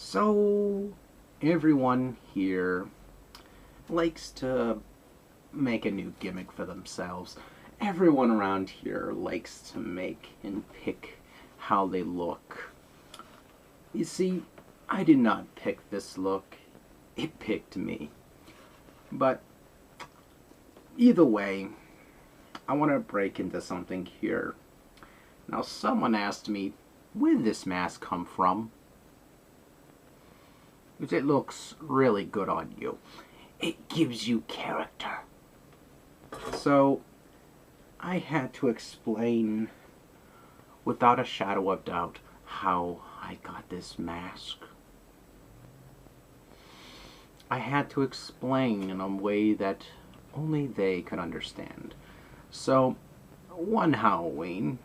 So, everyone here likes to make a new gimmick for themselves. Everyone around here likes to make and pick how they look. You see, I did not pick this look, it picked me. But either way, I want to break into something here. Now, someone asked me, where did this mask come from? Because it looks really good on you. It gives you character. So, I had to explain, without a shadow of doubt, how I got this mask. I had to explain in a way that only they could understand. So, one Halloween,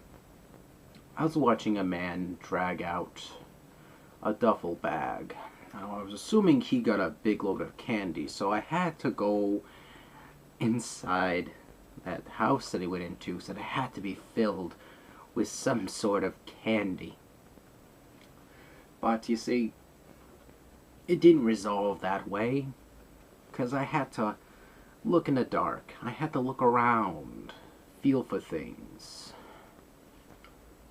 I was watching a man drag out a duffel bag. Now, I was assuming he got a big load of candy, so I had to go inside that house that he went into, so it had to be filled with some sort of candy. But you see, it didn't resolve that way, because I had to look in the dark. I had to look around, feel for things.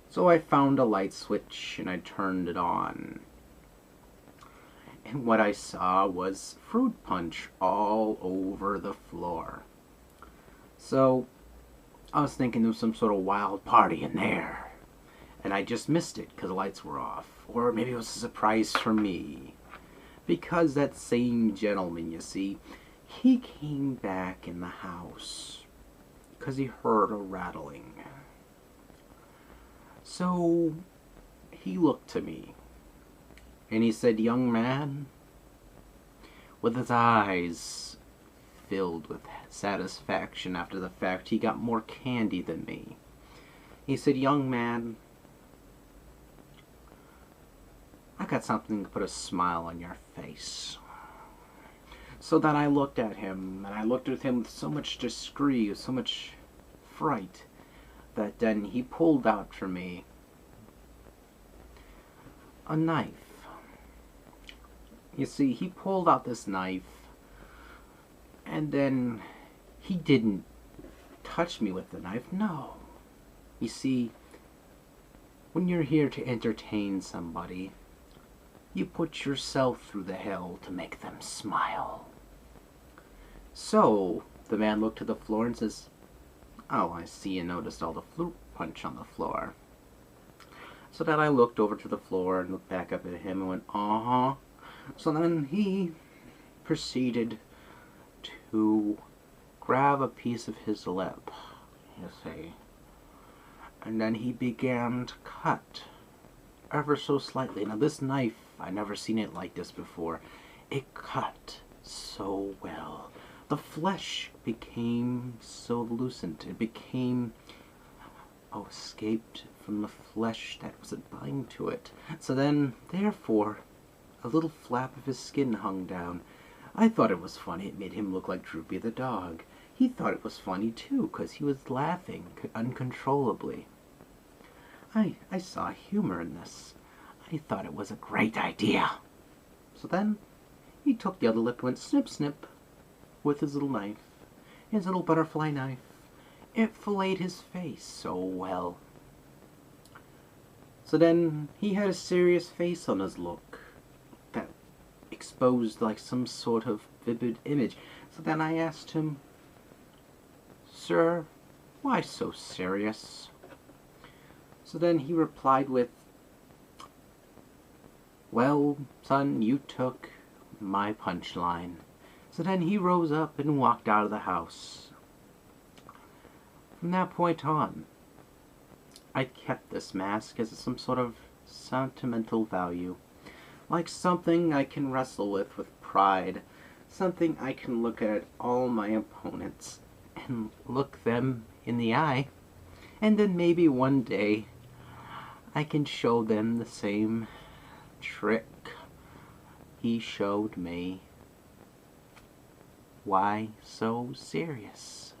So I found a light switch and I turned it on. And what I saw was fruit punch all over the floor. So I was thinking there was some sort of wild party in there. And I just missed it because the lights were off. Or maybe it was a surprise for me. Because that same gentleman, you see, he came back in the house because he heard a rattling. So he looked to me and he said, "Young man," with his eyes filled with satisfaction after the fact he got more candy than me. He said, "Young man, I got something to put a smile on your face." So then I looked at him, and I looked at him with so much disgust, so much fright, that then he pulled out for me a knife. You see, he pulled out this knife, and then he didn't touch me with the knife, no. You see, when you're here to entertain somebody, you put yourself through the hell to make them smile. So, the man looked to the floor and says, "Oh, I see you noticed all the fruit punch on the floor." So then I looked over to the floor and looked back up at him and went, "Uh-huh." So then he proceeded to grab a piece of his lip, you see, and then he began to cut ever so slightly. Now this knife, I never seen it like this before. It cut so well. The flesh became so lucent. It became, escaped from the flesh that was bind to it. So then, therefore, a little flap of his skin hung down. I thought it was funny. It made him look like Droopy the dog. He thought it was funny too, because he was laughing uncontrollably. I saw humor in this. I thought it was a great idea. So then, he took the other lip and went snip snip with his little knife, his little butterfly knife. It filleted his face so well. So then, he had a serious face on his look that exposed like some sort of vivid image. So then I asked him, "Sir, why so serious?" So then he replied with, "Well, son, you took my punchline." So then he rose up and walked out of the house. From that point on, I kept this mask as some sort of sentimental value. Like something I can wrestle with pride. Something I can look at all my opponents and look them in the eye. And then maybe one day I can show them the same trick he showed me. Why so serious?